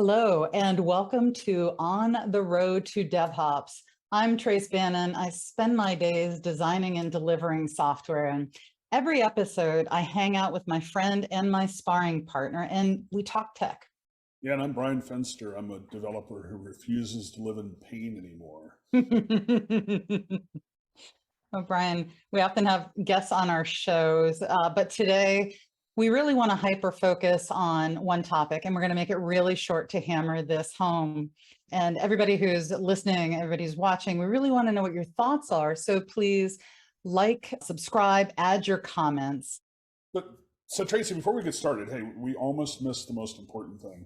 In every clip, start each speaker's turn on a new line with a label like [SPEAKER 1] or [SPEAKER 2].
[SPEAKER 1] Hello, and welcome to On the Road to DevHops. I'm Bannon. I spend my days designing and delivering software, and every episode I hang out with my friend and my sparring partner, and we talk tech.
[SPEAKER 2] Yeah, and I'm Brian Finster. I'm a developer who refuses to live in pain anymore.
[SPEAKER 1] Oh, Brian, we often have guests on our shows, but today we really want to hyper focus on one topic, and we're going to make it really short to hammer this home. And everybody who's listening, everybody who's watching, we really want to know what your thoughts are. So please like, subscribe, add your comments.
[SPEAKER 2] So Tracy, before we get started, hey, we almost missed the most important thing.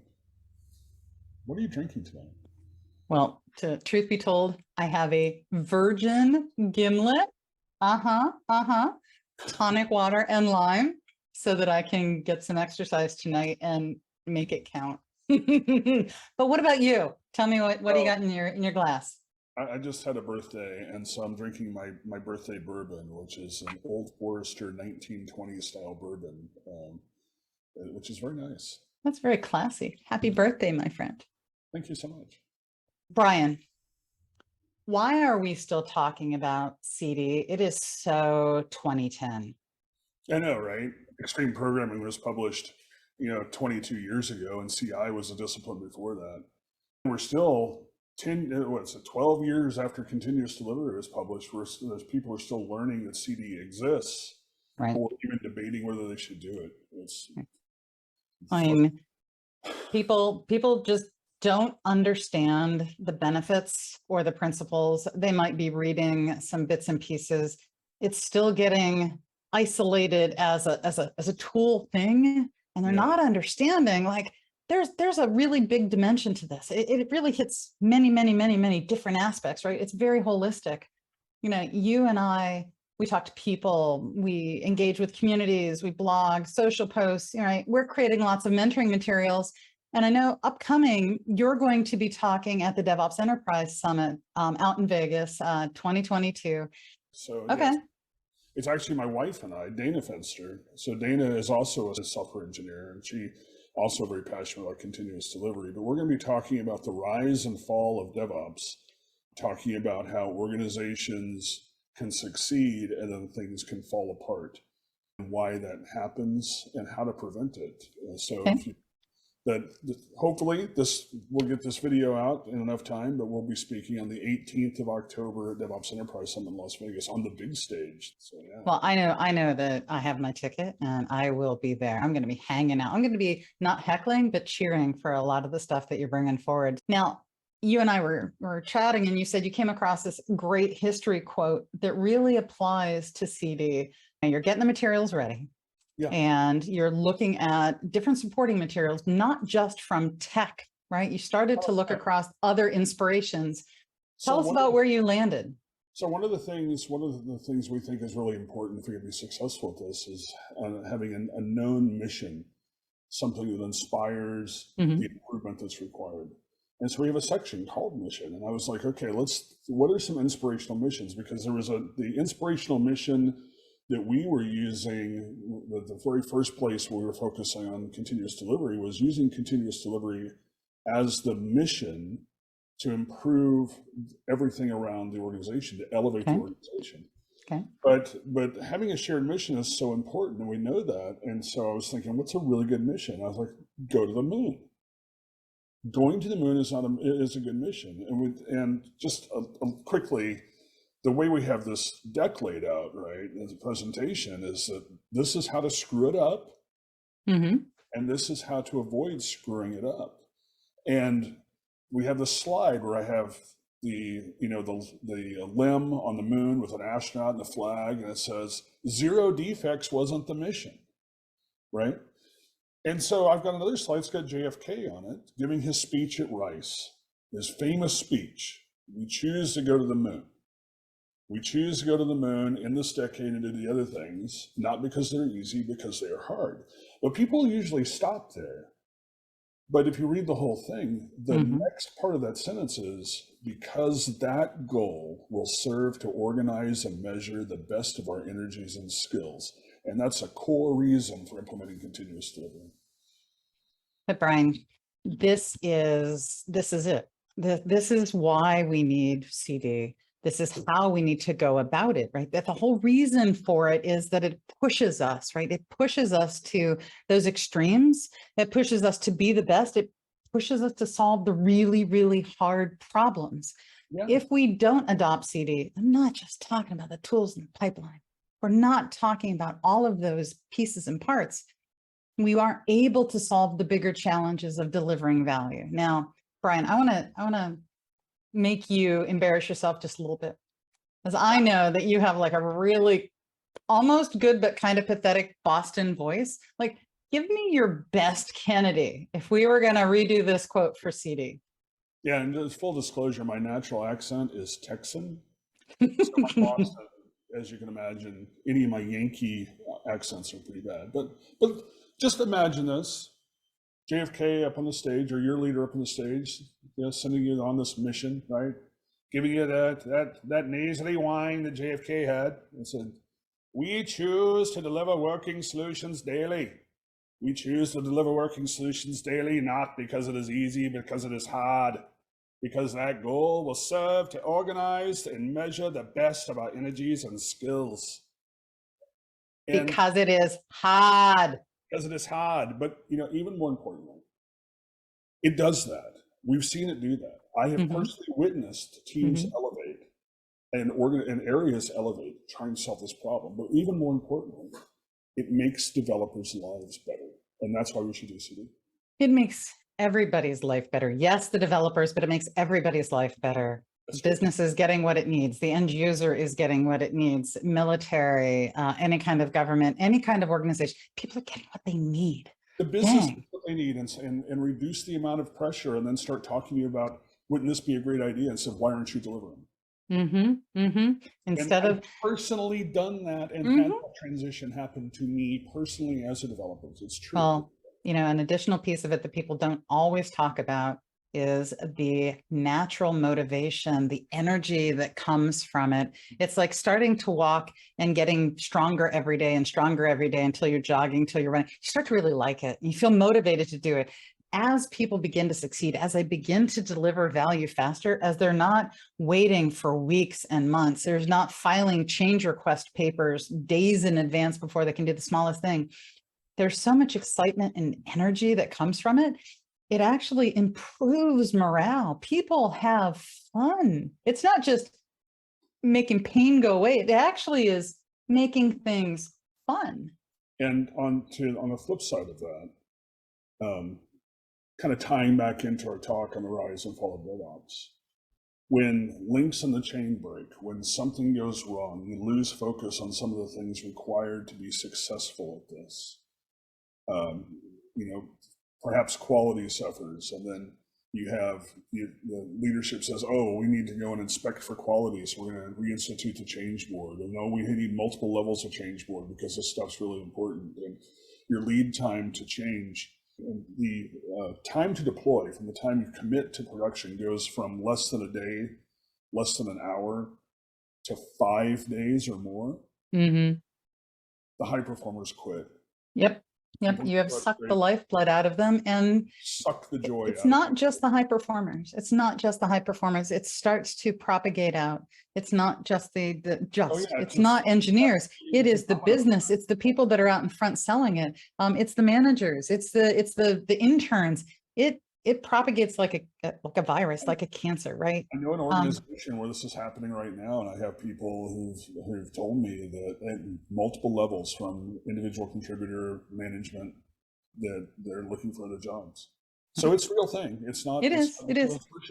[SPEAKER 2] What are you drinking tonight?
[SPEAKER 1] Well, truth be told, I have a virgin gimlet, tonic water and lime, so that I can get some exercise tonight and make it count. But what about you? Tell me what do you got in your glass?
[SPEAKER 2] I just had a birthday, and so I'm drinking my birthday bourbon, which is an Old Forester 1920 style bourbon, which is very nice.
[SPEAKER 1] That's very classy. Happy birthday, my friend.
[SPEAKER 2] Thank you so much.
[SPEAKER 1] Brian, why are we still talking about CD? It is so 2010.
[SPEAKER 2] I know, right? Extreme programming was published, 22 years ago, and CI was a discipline before that. We're still 12 years after continuous delivery was published. Those people are still learning that CD exists,
[SPEAKER 1] right?
[SPEAKER 2] Or even debating whether they should do it.
[SPEAKER 1] I mean, people just don't understand the benefits or the principles. They might be reading some bits and pieces. It's still getting isolated as a tool thing, and they're not understanding like there's a really big dimension to this. It really hits many different aspects, right? It's very holistic. You and I, we talk to people, we engage with communities, we blog, social posts, right? We're creating lots of mentoring materials. And I know upcoming, you're going to be talking at the DevOps Enterprise Summit out in Vegas, 2022.
[SPEAKER 2] So,
[SPEAKER 1] okay.
[SPEAKER 2] Yes. It's actually my wife and I, Dana Finster. So Dana is also a software engineer, and she also very passionate about continuous delivery. But we're going to be talking about the rise and fall of DevOps, talking about how organizations can succeed and then things can fall apart, and why that happens and how to prevent it. Hopefully we'll get this video out in enough time, but we'll be speaking on the 18th of October at DevOps Enterprise Summit in Las Vegas on the big stage. So yeah.
[SPEAKER 1] Well, I know that I have my ticket and I will be there. I'm going to be hanging out. I'm going to be not heckling, but cheering for a lot of the stuff that you're bringing forward. Now, you and I were chatting, and you said you came across this great history quote that really applies to CD. And you're getting the materials ready.
[SPEAKER 2] Yeah.
[SPEAKER 1] And you're looking at different supporting materials, not just from tech, right? You started to look across other inspirations. Tell us about where you landed.
[SPEAKER 2] So one of the things we think is really important if you're going to be successful at this is having a known mission, something that inspires the improvement that's required. And so we have a section called mission. And I was like, okay, what are some inspirational missions? Because there was the inspirational mission that we were using, the very first place where we were focusing on continuous delivery was using continuous delivery as the mission to improve everything around the organization, to elevate the organization.
[SPEAKER 1] Okay.
[SPEAKER 2] But having a shared mission is so important, and we know that. And so I was thinking, what's a really good mission? I was like, go to the moon. Going to the moon is a good mission. And just quickly, the way we have this deck laid out, right, as a presentation, is that this is how to screw it up, and this is how to avoid screwing it up. And we have the slide where I have the limb on the moon with an astronaut and a flag, and it says 0 defects wasn't the mission, right? And so I've got another slide, it's got JFK on it, giving his speech at Rice, his famous speech. We choose to go to the moon. We choose to go to the moon in this decade and do the other things, not because they're easy, because they are hard. But people usually stop there. But if you read the whole thing, the next part of that sentence is, because that goal will serve to organize and measure the best of our energies and skills. And that's a core reason for implementing continuous delivery.
[SPEAKER 1] But Brian, this is it. This is why we need CD. This is how we need to go about it, right? That the whole reason for it is that it pushes us, right? It pushes us to those extremes. It pushes us to be the best. It pushes us to solve the really, really hard problems.
[SPEAKER 2] Yeah.
[SPEAKER 1] If we don't adopt CD, I'm not just talking about the tools in the pipeline. We're not talking about all of those pieces and parts. We aren't able to solve the bigger challenges of delivering value. Now, Brian, I want to make you embarrass yourself just a little bit, because I know that you have like a really almost good but kind of pathetic Boston voice. Like, give me your best Kennedy if we were going to redo this quote for CD.
[SPEAKER 2] Yeah, and just full disclosure, my natural accent is Texan. So my Boston, as you can imagine, any of my Yankee accents are pretty bad. But just imagine this: JFK up on the stage, or your leader up on the stage, sending you on this mission, right? Giving you that nasally whine that JFK had, and said, "We choose to deliver working solutions daily. We choose to deliver working solutions daily, not because it is easy, because it is hard. Because that goal will serve to organize and measure the best of our energies and skills." And
[SPEAKER 1] because it is hard.
[SPEAKER 2] Because it is hard, but even more importantly, it does that. We've seen it do that. I have personally witnessed teams elevate and areas elevate, trying to solve this problem. But even more importantly, it makes developers' lives better, and that's why we should do CD.
[SPEAKER 1] It makes everybody's life better. Yes, the developers, but it makes everybody's life better. Business is getting what it needs. The end user is getting what it needs. Military, any kind of government, any kind of organization, people are getting what they need.
[SPEAKER 2] The business is what they need, and reduce the amount of pressure, and then start talking to you about, wouldn't this be a great idea? And said, why aren't you delivering?
[SPEAKER 1] Instead of
[SPEAKER 2] I've personally done that and had that transition happen to me personally as a developer. It's true.
[SPEAKER 1] Well, an additional piece of it that people don't always talk about is the natural motivation, the energy that comes from it. It's like starting to walk and getting stronger every day and stronger every day until you're jogging, until you're running. You start to really like it. You feel motivated to do it. As people begin to succeed, as they begin to deliver value faster, as they're not waiting for weeks and months, there's not filing change request papers days in advance before they can do the smallest thing. There's so much excitement and energy that comes from it. It actually improves morale. People have fun. It's not just making pain go away. It actually is making things fun.
[SPEAKER 2] And on the flip side of that, kind of tying back into our talk on the rise and fall of DevOps, when links in the chain break, when something goes wrong, you lose focus on some of the things required to be successful at this. Perhaps quality suffers, and then you have the leadership says, oh, we need to go and inspect for quality, so we're going to reinstitute the change board. And no, we need multiple levels of change board because this stuff's really important. And your lead time to change, and the time to deploy from the time you commit to production goes from less than a day, less than an hour, to 5 days or more. The high performers quit.
[SPEAKER 1] Yep. You have sucked the lifeblood out of them, and
[SPEAKER 2] suck the joy.
[SPEAKER 1] It's not just the high performers. It's not just the high performers. It starts to propagate out. It's not just it's not engineers. It is the business. It's the people that are out in front selling it. It's the managers. It's the interns. It propagates like a virus, like a cancer, right?
[SPEAKER 2] I know an organization where this is happening right now, and I have people who've told me that at multiple levels, from individual contributor management, that they're looking for other jobs. So it's a real thing. It's not. It is.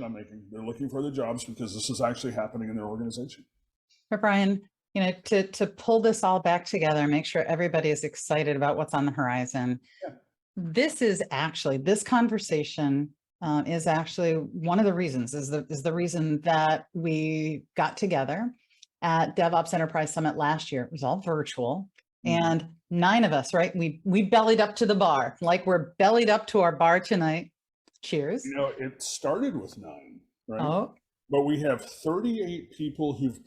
[SPEAKER 2] I'm making. They're looking for other jobs because this is actually happening in their organization.
[SPEAKER 1] But Brian, to pull this all back together, make sure everybody is excited about what's on the horizon. Yeah. This conversation is actually one of the reasons, is the reason that we got together at DevOps Enterprise Summit last year. It was all virtual, and 9 of us, right? We bellied up to the bar, like we're bellied up to our bar tonight. Cheers.
[SPEAKER 2] It started with 9, right?
[SPEAKER 1] Oh.
[SPEAKER 2] But we have 38 people who've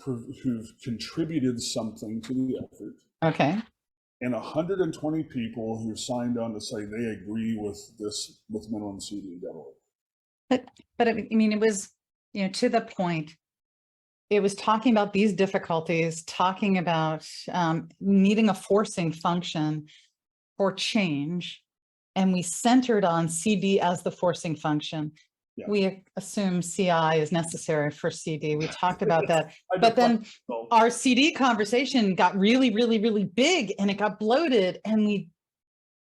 [SPEAKER 2] contributed something to the effort.
[SPEAKER 1] Okay.
[SPEAKER 2] and 120 people who signed on to say they agree with this, with minimum CD DevOps.
[SPEAKER 1] But I mean, it was, to the point. It was talking about these difficulties, talking about needing a forcing function for change. And we centered on CD as the forcing function. Yeah. We assume CI is necessary for CD. We talked about that. But then our CD conversation got really, really, really big, and it got bloated, and we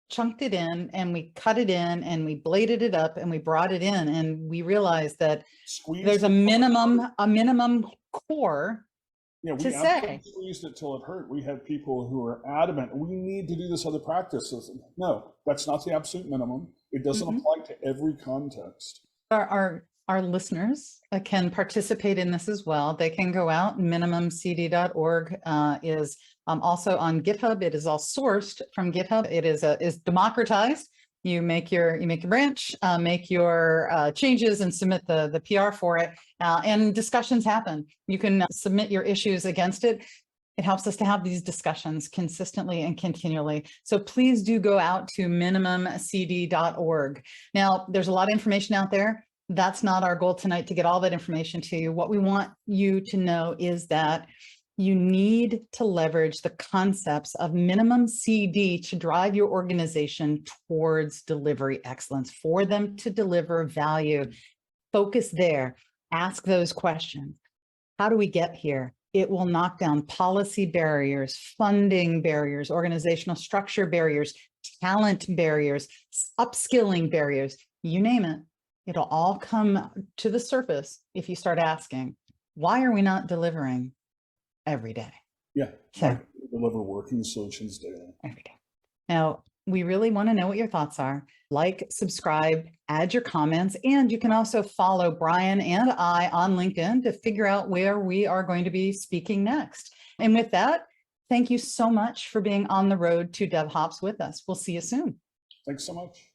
[SPEAKER 1] chunked it in, and we cut it in, and we bladed it up, and we brought it in, and we realized that there's a minimum core to say.
[SPEAKER 2] Squeezed it till it hurt. We had people who were adamant, we need to do this other practice. No, that's not the absolute minimum. It doesn't apply to every context.
[SPEAKER 1] Our listeners can participate in this as well. They can go out. Minimumcd.org is also on GitHub. It is all sourced from GitHub. It is democratized. You make your branch, make your changes, and submit the PR for it. And discussions happen. You can submit your issues against it. It helps us to have these discussions consistently and continually. So please do go out to minimumcd.org. Now, there's a lot of information out there. That's not our goal tonight, to get all that information to you. What we want you to know is that you need to leverage the concepts of minimum CD to drive your organization towards delivery excellence, for them to deliver value. Focus there. Ask those questions. How do we get here? It will knock down policy barriers, funding barriers, organizational structure barriers, talent barriers, upskilling barriers, you name it. It'll all come to the surface if you start asking, why are we not delivering every day?
[SPEAKER 2] Yeah, so, deliver working solutions daily.
[SPEAKER 1] Every day. Now, we really want to know what your thoughts are. Like, subscribe, add your comments, and you can also follow Bryan and I on LinkedIn to figure out where we are going to be speaking next. And with that, thank you so much for being on the road to DevHops with us. We'll see you soon.
[SPEAKER 2] Thanks so much.